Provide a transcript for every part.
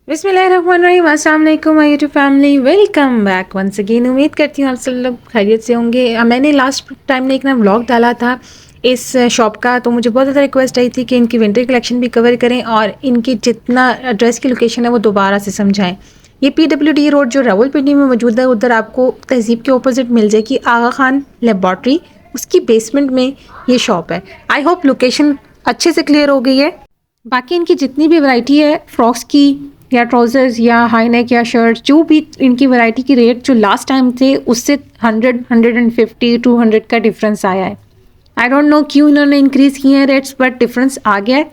बिस्मिल्लाहिर्रहमानिर्रहीम, अस्सलाम वालेकुम my YouTube family, welcome back once again. उम्मीद करती हूँ आप सब लोग खैरियत से होंगे। मैंने लास्ट टाइम में एक ना व्लॉग डाला था इस शॉप का, तो मुझे बहुत ज़्यादा रिक्वेस्ट आई थी कि इनकी विंटर कलेक्शन भी कवर करें और इनकी जितना ड्रेस की लोकेशन है वो दोबारा से समझाएं। ये PWD रोड जो रावलपिंडी में मौजूद है, उधर आपको तहजीब के ऑपोजिट मिल जाएगी आगा खान लेबॉर्ट्री, उसकी बेसमेंट में ये शॉप है। आई होप लोकेशन अच्छे से क्लियर हो गई है। बाकी इनकी जितनी भी वैरायटी है फ्रॉक्स की या ट्राउज़र्स या हाई नेक या शर्ट, जो भी इनकी वैरायटी की रेट जो लास्ट टाइम थे उससे 100, 150, 200 का डिफरेंस आया है। आई डोंट नो क्यों इन्होंने इंक्रीज़ किए हैं रेट्स, बट डिफरेंस आ गया है।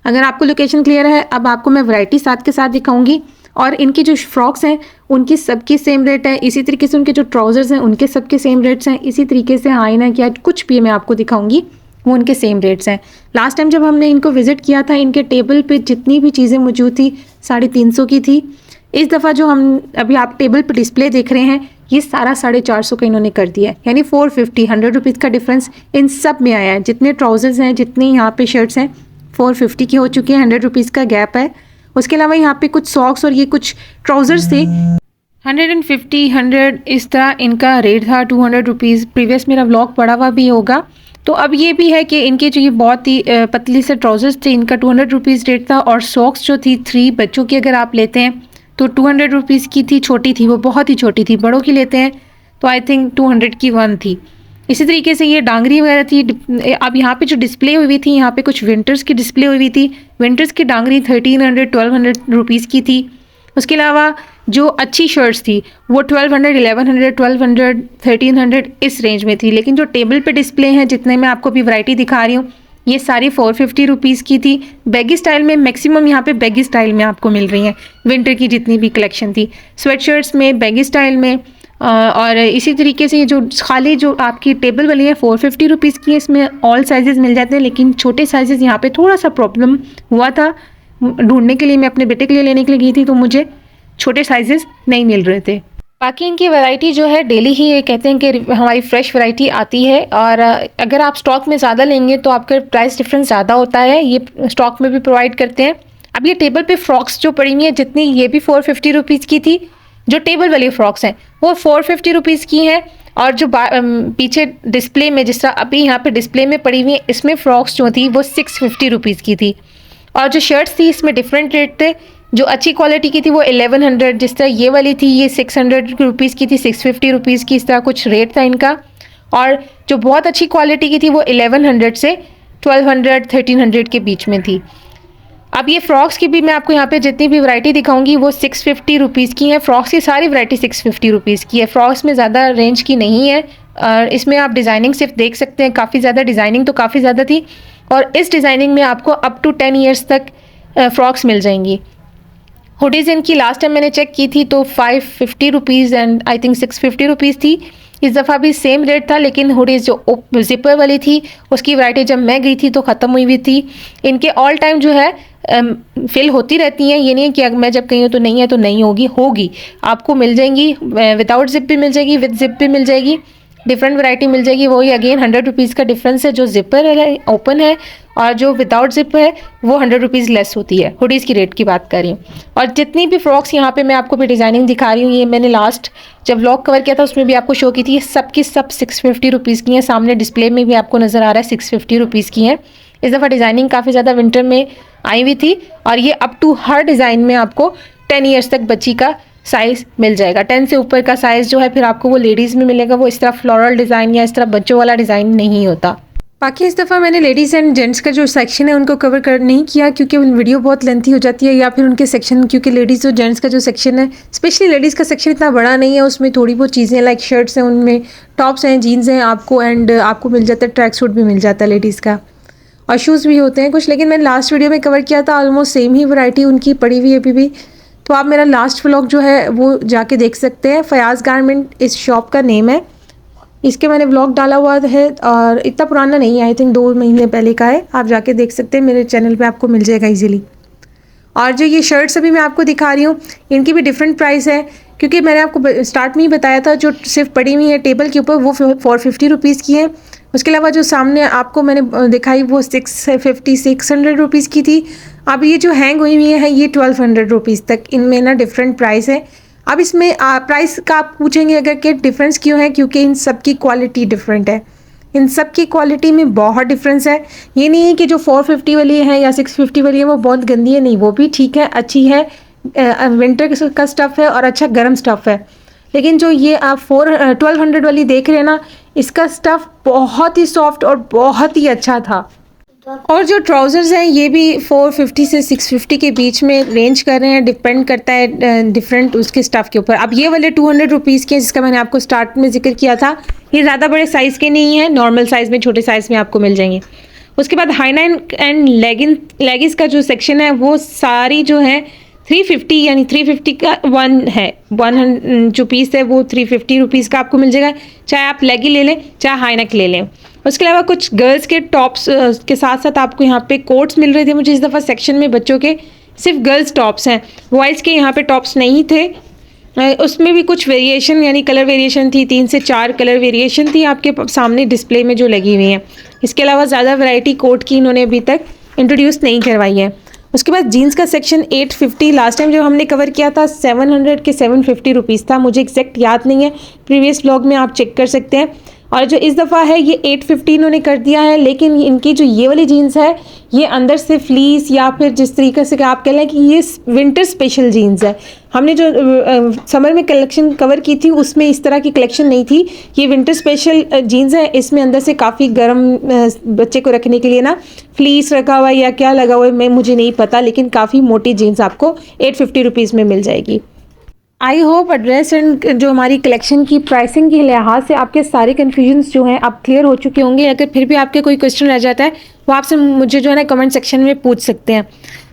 अगर आपको लोकेशन क्लियर है, अब आपको मैं वैरायटी साथ के साथ दिखाऊंगी। और इनकी जो फ्रॉक्स हैं उनकी सबकी सेम रेट है, इसी तरीके से उनके जो ट्राउज़र्स हैं उनके सबके सेम रेट्स हैं, इसी तरीके से हाई नेक या कुछ भी मैं आपको दिखाऊंगी वो उनके सेम रेट्स हैं। लास्ट टाइम जब हमने इनको विज़िट किया था, इनके टेबल पे जितनी भी चीज़ें मौजूद थी 350 की थी। इस दफ़ा जो हम अभी आप टेबल पे डिस्प्ले देख रहे हैं, ये सारा 450 का इन्होंने कर दिया है, यानी 450, 100 रुपीज़ का डिफरेंस इन सब में आया है। जितने ट्राउज़र्स हैं, जितने यहाँ पे शर्ट्स हैं, 450 की हो चुकी है, 100 रुपीज़ का गैप है। उसके अलावा यहाँ पे कुछ सॉक्स और ये कुछ ट्राउज़र्स थे 150, 100 इस तरह इनका रेट था, 200 रुपीज़। प्रीवियस मेरा व्लॉग पड़ा हुआ भी होगा। तो अब ये भी है कि इनके जो ये बहुत ही पतली से ट्राउज़र्स थे, इनका 200 रुपीज़ रेट था। और सॉक्स जो थी 3 बच्चों की अगर आप लेते हैं तो 200 रुपीज़ की थी, छोटी थी, वो बहुत ही छोटी थी। बड़ों की लेते हैं तो आई थिंक 200 की 1 थी। इसी तरीके से ये डांगरी वगैरह थी। अब यहाँ पे जो डिस्प्ले हुई थी, यहाँ पे कुछ विंटर्स की डिस्प्ले हुई थी। विंटर्स की डांगरी 1300, 1200 रुपीज़ की थी। उसके अलावा जो अच्छी शर्ट्स थी वो 1200, 1100, 1200, 1300 इस रेंज में थी। लेकिन जो टेबल पे डिस्प्ले हैं, जितने मैं आपको अभी वैरायटी दिखा रही हूँ, ये सारी 450 रुपीज़ की थी। बैगी स्टाइल में मैक्सिमम यहाँ पे बैगी स्टाइल में आपको मिल रही हैं विंटर की जितनी भी कलेक्शन थी, स्वेट शर्ट्स में, बैगी स्टाइल में। और इसी तरीके से ये जो खाली जो आपकी टेबल वाली है 450 रुपीज़ की है, इसमें ऑल साइजेस मिल जाते हैं। लेकिन छोटे साइजेस यहाँ पे थोड़ा सा प्रॉब्लम हुआ था ढूंढने के लिए। मैं अपने बेटे के लिए लेने के लिए गई थी तो मुझे छोटे साइजेस नहीं मिल रहे थे। बाकी इनकी वैरायटी जो है डेली ही ये कहते हैं कि हमारी फ्रेश वैरायटी आती है। और अगर आप स्टॉक में ज़्यादा लेंगे तो आपका प्राइस डिफरेंस ज़्यादा होता है। ये स्टॉक में भी प्रोवाइड करते हैं। अब ये टेबल पे फ्रॉक्स जो पड़ी हुई है जितनी, ये भी 450 रुपीज़ की थी। जो टेबल वाली फ्रॉक्स हैं वो 450 रुपीज़ की हैं। और जो पीछे डिस्प्ले में, जिस तरह अभी यहाँ पे डिस्प्ले में पड़ी हुई है, इसमें फ्रॉक्स जो थी वो 650 रुपीज़ की थी। और जो शर्ट्स थी इसमें डिफरेंट रेट थे। जो अच्छी क्वालिटी की थी वो 1100, जिस तरह ये वाली थी ये 600 रुपीज़ की थी, 650 रुपीज़ की, इस तरह कुछ रेट था इनका। और जो बहुत अच्छी क्वालिटी की थी वो 1100 से 1200, 1300 के बीच में थी। अब ये फ्रॉक्स की भी मैं आपको यहाँ पे जितनी भी वैरायटी दिखाऊंगी वो 650 रुपीज़ की है। फ्रॉक्स की सारी वैरायटी 650 रुपीज़ की है। फ्रॉक्स में ज़्यादा रेंज की नहीं है। और इसमें आप डिज़ाइनिंग सिर्फ देख सकते हैं, काफ़ी ज़्यादा डिज़ाइनिंग तो काफ़ी ज़्यादा थी। और इस डिज़ाइनिंग में आपको अप टू 10 ईयर्स तक फ्रॉक्स मिल जाएंगी। हुडीज़ इनकी लास्ट टाइम मैंने चेक की थी तो 550 rupees and I think 650 rupees थी। इस दफ़ा भी सेम रेट था। लेकिन हुडीज़ जो जिपर वाली थी उसकी वैरायटी जब मैं गई थी तो ख़त्म हुई थी। इनके ऑल टाइम जो है फिल होती रहती हैं। ये नहीं है कि मैं जब कहीं हूँ तो नहीं है तो नहीं होगी आपको मिल जाएंगी। विदाउट जिप भी मिल जाएगी, विद जिप भी मिल जाएगी, डिफरेंट वैरायटी मिल जाएगी। वही अगेन 100 रुपीज़ का डिफरेंस है। जो जिपर है ओपन है और जो विदाउट जिप है वो 100 रुपीज़ लेस होती है। हुडीज़ की रेट की बात कर रही हूँ। और जितनी भी फ्रॉक्स यहाँ पे मैं आपको भी डिज़ाइनिंग दिखा रही हूँ, ये मैंने लास्ट जब व्लॉग कवर किया था उसमें भी आपको शो की थी, ये सब की सब 650 रुपीज़ की हैं। सामने डिस्प्ले में भी आपको नज़र आ रहा है 650 रुपीज़ की हैं। इस दफ़ा डिज़ाइनिंग काफ़ी ज़्यादा विंटर में आई हुई थी। और ये अप टू हर डिज़ाइन में आपको 10 ईयर्स तक बच्ची का साइज़ मिल जाएगा। 10 से ऊपर का साइज़ जो है फिर आपको वो लेडीज़ में मिलेगा। वो इस तरह फ्लोरल डिज़ाइन या इस तरह बच्चों वाला डिज़ाइन नहीं होता। बाकी इस दफ़ा मैंने लेडीज़ एंड जेंट्स का जो सेक्शन है उनको कवर कर नहीं किया क्योंकि वीडियो बहुत लेंथी हो जाती है, या फिर उनके सेक्शन, क्योंकि लेडीज़ और जेंट्स का जो सेक्शन है, स्पेशली लेडीज़ का सेक्शन इतना बड़ा नहीं है। उसमें थोड़ी बहुत चीज़ें लाइक शर्ट्स हैं, उनमें टॉप्स हैं, जीन्स हैं आपको, एंड आपको मिल जाता है ट्रैक सूट भी मिल जाता है लेडीज़ का, और शूज़ भी होते हैं कुछ। लेकिन मैंने लास्ट वीडियो में कवर किया था, ऑलमोस्ट सेम ही वैरायटी उनकी पड़ी हुई है अभी भी। तो आप मेरा लास्ट व्लॉग जो है वो जाके देख सकते हैं। फयाज़ गारमेंट इस शॉप का नेम है। इसके मैंने व्लॉग डाला हुआ है और इतना पुराना नहीं है, आई थिंक 2 महीने पहले का है। आप जाके देख सकते हैं, मेरे चैनल पे आपको मिल जाएगा इजीली। और जो ये शर्ट्स अभी मैं आपको दिखा रही हूँ इनकी भी डिफरेंट प्राइस है, क्योंकि मैंने आपको स्टार्ट में ही बताया था जो सिर्फ पड़ी हुई है टेबल के ऊपर वो 450 रुपीज़ की है। उसके अलावा जो सामने आपको मैंने दिखाई वो 650, 600 रुपीज़ की थी। अब ये जो हैंग हुई हुई है ये 1200 रुपीज़ तक, इनमें ना डिफरेंट प्राइस है। अब इसमें प्राइस का आप पूछेंगे अगर कि डिफरेंस क्यों है, क्योंकि इन सब की क्वालिटी डिफरेंट है। इन सब की क्वालिटी में बहुत डिफरेंस है। ये नहीं है कि जो 450 वाली है या 650 वाली है वो बहुत गंदी है, नहीं, वो भी ठीक है, अच्छी है, विंटर का स्टफ़ है और अच्छा गर्म स्टफ़ है। लेकिन जो ये आप 1200 वाली देख रहे हैं ना, इसका स्टफ़ बहुत ही सॉफ्ट और बहुत ही अच्छा था। और जो ट्राउज़र्स हैं ये भी 450 से 650 के बीच में रेंज कर रहे हैं, डिपेंड करता है डिफरेंट उसके स्टफ़ के ऊपर। अब ये वाले 200 रुपीज़ के, जिसका मैंने आपको स्टार्ट में जिक्र किया था, ये ज़्यादा बड़े साइज़ के नहीं हैं, नॉर्मल साइज़ में, छोटे साइज़ में आपको मिल जाएंगे। उसके बाद हाई नेक एंड लेगिंग्स का जो सेक्शन है वो सारी जो है 350, यानी 350 का वन है, वन जो पीस है वो 350 रुपीज़ का आपको मिल जाएगा, चाहे आप लेगी ले लें चाहे हाई नेक ले लें। उसके अलावा कुछ गर्ल्स के टॉप्स के साथ साथ आपको यहाँ पे कोट्स मिल रहे थे मुझे इस दफ़ा सेक्शन में, बच्चों के सिर्फ गर्ल्स टॉप्स हैं, बॉयज़ के यहाँ पे टॉप्स नहीं थे। उसमें भी कुछ वेरिएशन यानी कलर वेरिएशन थी, 3 से 4 कलर वेरिएशन थी आपके सामने डिस्प्ले में जो लगी हुई हैं। इसके अलावा ज़्यादा वैरायटी कोट की इन्होंने अभी तक इंट्रोड्यूस नहीं करवाई है। उसके बाद जीन्स का सेक्शन 850, लास्ट टाइम जब हमने कवर किया था 700 के 750 रुपीज़ था, मुझे एग्जैक्ट याद नहीं है, प्रीवियस ब्लॉग में आप चेक कर सकते हैं। और जो इस दफ़ा है ये 850 इन्होंने कर दिया है, लेकिन इनकी जो ये वाली जीन्स है ये अंदर से फ्लीस या फिर जिस तरीके से कि आप कह लें कि ये विंटर स्पेशल जीन्स है। हमने जो समर में कलेक्शन कवर की थी उसमें इस तरह की कलेक्शन नहीं थी, ये विंटर स्पेशल जीन्स है। इसमें अंदर से काफ़ी गर्म बच्चे को रखने के लिए ना फ्लीस रखा हुआ है या क्या लगा हुआ है मैं मुझे नहीं पता, लेकिन काफ़ी मोटी जीन्स आपको 850 रुपीज़ में मिल जाएगी। आई होप एड्रेस एंड जो हमारी कलेक्शन की प्राइसिंग के लिहाज से आपके सारे कन्फ्यूजन्स जो हैं आप क्लियर हो चुके होंगे। अगर फिर भी आपके कोई क्वेश्चन रह जाता है वो आपसे मुझे जो है ना कमेंट सेक्शन में पूछ सकते हैं।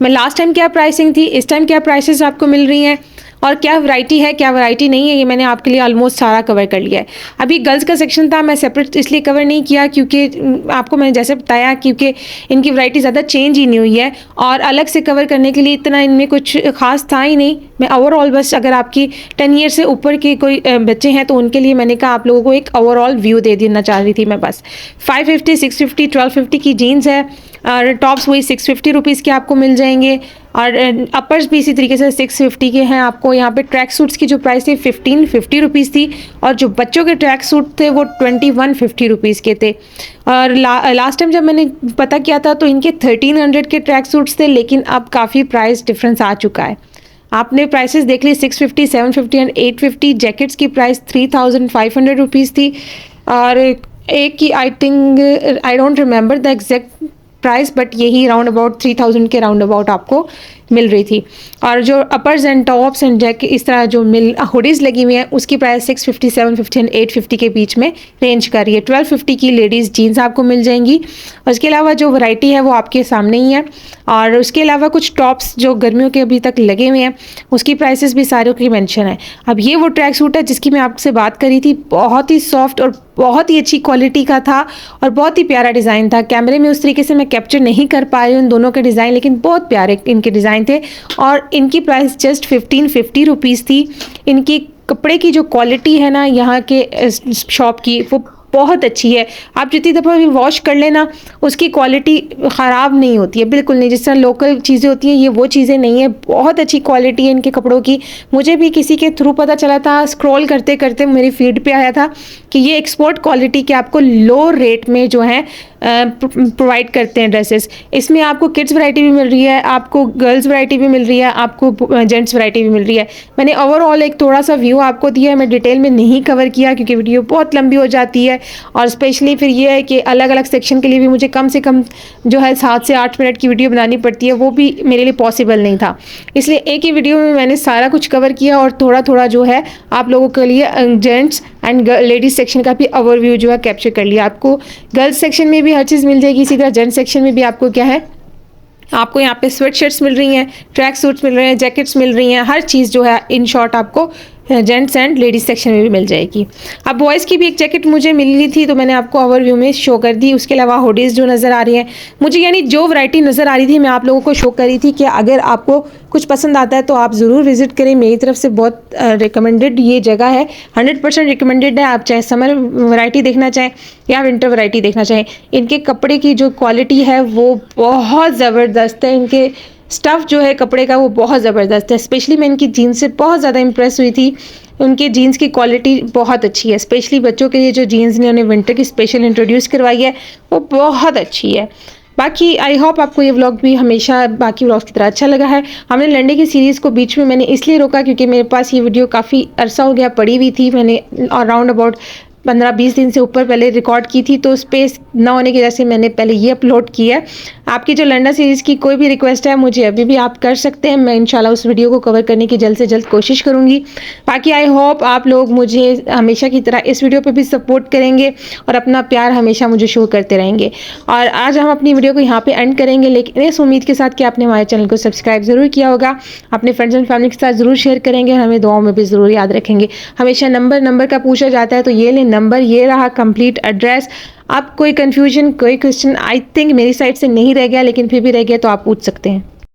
मैं लास्ट टाइम क्या प्राइसिंग थी, इस टाइम क्या प्राइसेस आपको मिल रही हैं और क्या वैरायटी है क्या वैरायटी नहीं है, ये मैंने आपके लिए ऑलमोस्ट सारा कवर कर लिया है। अभी गर्ल्स का सेक्शन था, मैं सेपरेट इसलिए कवर नहीं किया क्योंकि आपको मैंने जैसे बताया क्योंकि इनकी वैरायटी ज़्यादा चेंज ही नहीं हुई है और अलग से कवर करने के लिए इतना इनमें कुछ खास था ही नहीं। मैं ओवरऑल बस अगर आपकी 10 ईयर से ऊपर के कोई बच्चे हैं तो उनके लिए मैंने कहा आप लोगों को एक ओवरऑल व्यू दे देना चाह रही थी मैं बस। 550, 650, 1250 की जीन्स है और टॉप्स वही 650 रुपीज़ के आपको मिल जाएंगे और अपर्स भी इसी तरीके से 650 के हैं। आपको यहाँ पे ट्रैक सूट्स की जो प्राइस थी 1550 रुपीज़ थी और जो बच्चों के ट्रैक सूट थे वो 2150 रुपीज़ के थे। और लास्ट टाइम जब मैंने पता किया था तो इनके 1300 के ट्रैक सूट्स थे, लेकिन अब काफ़ी प्राइस डिफरेंस आ चुका है। आपने प्राइसेस देख ली 650, 750 एंड 850। जैकेट्स की प्राइस 3500 रुपीज़ थी और एक की I think I don't remember the exact price but यही राउंड अबाउट 3000 के राउंड अबाउट आपको मिल रही थी। और जो uppers and tops and jacket इस तरह जो हुडीज़ लगी हुई हैं उसकी प्राइस 650, 750 एंड 850 के बीच में रेंज कर रही है। 1250 की लेडीज़ जीन्स आपको मिल जाएंगी और उसके अलावा जो वैरायटी है वो आपके सामने ही है। और उसके अलावा कुछ टॉप्स जो गर्मियों के अभी तक लगे हुए हैं उसकी प्राइसेस भी सारों की मेंशन है। अब ये वो ट्रैक सूट है जिसकी मैं आपसे बात करी थी, बहुत ही सॉफ्ट और बहुत ही अच्छी क्वालिटी का था और बहुत ही प्यारा डिज़ाइन था। कैमरे में उस तरीके से मैं कैप्चर नहीं कर पा रही हूँ इन दोनों के डिज़ाइन, लेकिन बहुत प्यारे इनके डिज़ाइन थे और इनकी प्राइस जस्ट 1550 रुपीज़ थी। इनकी कपड़े की जो क्वालिटी है ना यहाँ के शॉप की वो बहुत अच्छी है। आप जितनी दफ़ा भी वॉश कर लेना उसकी क्वालिटी ख़राब नहीं होती है, बिल्कुल नहीं। जिस तरह लोकल चीज़ें होती हैं ये वो चीज़ें नहीं है, बहुत अच्छी क्वालिटी है इनके कपड़ों की। मुझे भी किसी के थ्रू पता चला था, स्क्रॉल करते करते मेरी फीड पे आया था कि ये एक्सपोर्ट क्वालिटी के आपको लो रेट में जो है प्रोवाइड करते हैं ड्रेसेस। इसमें आपको किड्स वैरायटी भी मिल रही है, आपको गर्ल्स वैरायटी भी मिल रही है, आपको जेंट्स वैरायटी भी मिल रही है। मैंने ओवरऑल एक थोड़ा सा व्यू आपको दिया है, मैं डिटेल में नहीं कवर किया क्योंकि वीडियो बहुत लंबी हो जाती है और स्पेशली फिर ये है कि अलग अलग सेक्शन के लिए भी मुझे कम से कम जो है 7 से 8 मिनट की वीडियो बनानी पड़ती है, वो भी मेरे लिए पॉसिबल नहीं था। इसलिए एक ही वीडियो में मैंने सारा कुछ कवर किया और थोड़ा थोड़ा जो है आप लोगों के लिए जेंट्स एंड लेडीज़ सेक्शन का भी ओवरव्यू जो है कैप्चर कर लिया। आपको गर्ल्स सेक्शन में भी हर चीज़ मिल जाएगी, इसी तरह जेंट्स सेक्शन में भी आपको क्या है, आपको यहाँ पे स्वेट शर्ट्स मिल रही हैं, ट्रैक सूट्स मिल रहे हैं, जैकेट्स मिल रही हैं, हर चीज़ जो है इन शॉर्ट आपको जेंट्स एंड लेडीज़ सेक्शन में भी मिल जाएगी। अब बॉयज़ की भी एक जैकेट मुझे मिल रही थी तो मैंने आपको ओवरव्यू में शो कर दी। उसके अलावा हुडीज़ जो नज़र आ रही हैं मुझे, यानी जो वैरायटी नज़र आ रही थी मैं आप लोगों को शो कर रही थी कि अगर आपको कुछ पसंद आता है तो आप ज़रूर विज़िट करें। मेरी तरफ से बहुत रिकमेंडेड ये जगह है, 100% रिकमेंडेड है। आप चाहे समर वैरायटी देखना चाहें या विंटर वैरायटी देखना चाहें, इनके कपड़े की जो क्वालिटी है वो बहुत ज़बरदस्त है। इनके स्टफ़ जो है कपड़े का वो बहुत ज़बरदस्त है। स्पेशली मैं इनकी जीन्स से बहुत ज़्यादा इम्प्रेस हुई थी। उनके जीन्स की क्वालिटी बहुत अच्छी है। स्पेशली बच्चों के लिए जो जीन्स इन्होंने विंटर की स्पेशल इंट्रोड्यूस करवाई है वो बहुत अच्छी है। बाकी आई होप आपको ये व्लॉग भी हमेशा बाकी व्लॉग्स की तरह अच्छा लगा है। हमने लंडे की सीरीज़ को बीच में मैंने इसलिए रोका क्योंकि मेरे पास ये वीडियो काफ़ी अरसा हो गया पड़ी हुई थी। मैंने अराउंड अबाउट 15-20 दिन से ऊपर पहले रिकॉर्ड की थी, तो स्पेस ना होने की वजह से मैंने पहले ये अपलोड की है। आपकी जो लंडा सीरीज़ की कोई भी रिक्वेस्ट है मुझे अभी भी आप कर सकते हैं। मैं इंशाल्लाह उस वीडियो को कवर करने की जल्द से जल्द कोशिश करूँगी। बाकी आई होप आप लोग मुझे हमेशा की तरह इस वीडियो पे भी सपोर्ट करेंगे और अपना प्यार हमेशा मुझे शो करते रहेंगे। और आज हम अपनी वीडियो को यहाँ पे एंड करेंगे, लेकिन इस उम्मीद के साथ कि आपने हमारे चैनल को सब्सक्राइब ज़रूर किया होगा, अपने फ्रेंड्स एंड फैमिली के साथ ज़रूर शेयर करेंगे और हमें दुआओं में भी ज़रूर याद रखेंगे। हमेशा नंबर का पूछा जाता है, तो ये ले नंबर, ये रहा कंप्लीट एड्रेस। आप कोई कन्फ्यूजन, कोई क्वेश्चन आई थिंक मेरी साइड से नहीं रह गया, लेकिन फिर भी रह गया तो आप पूछ सकते हैं।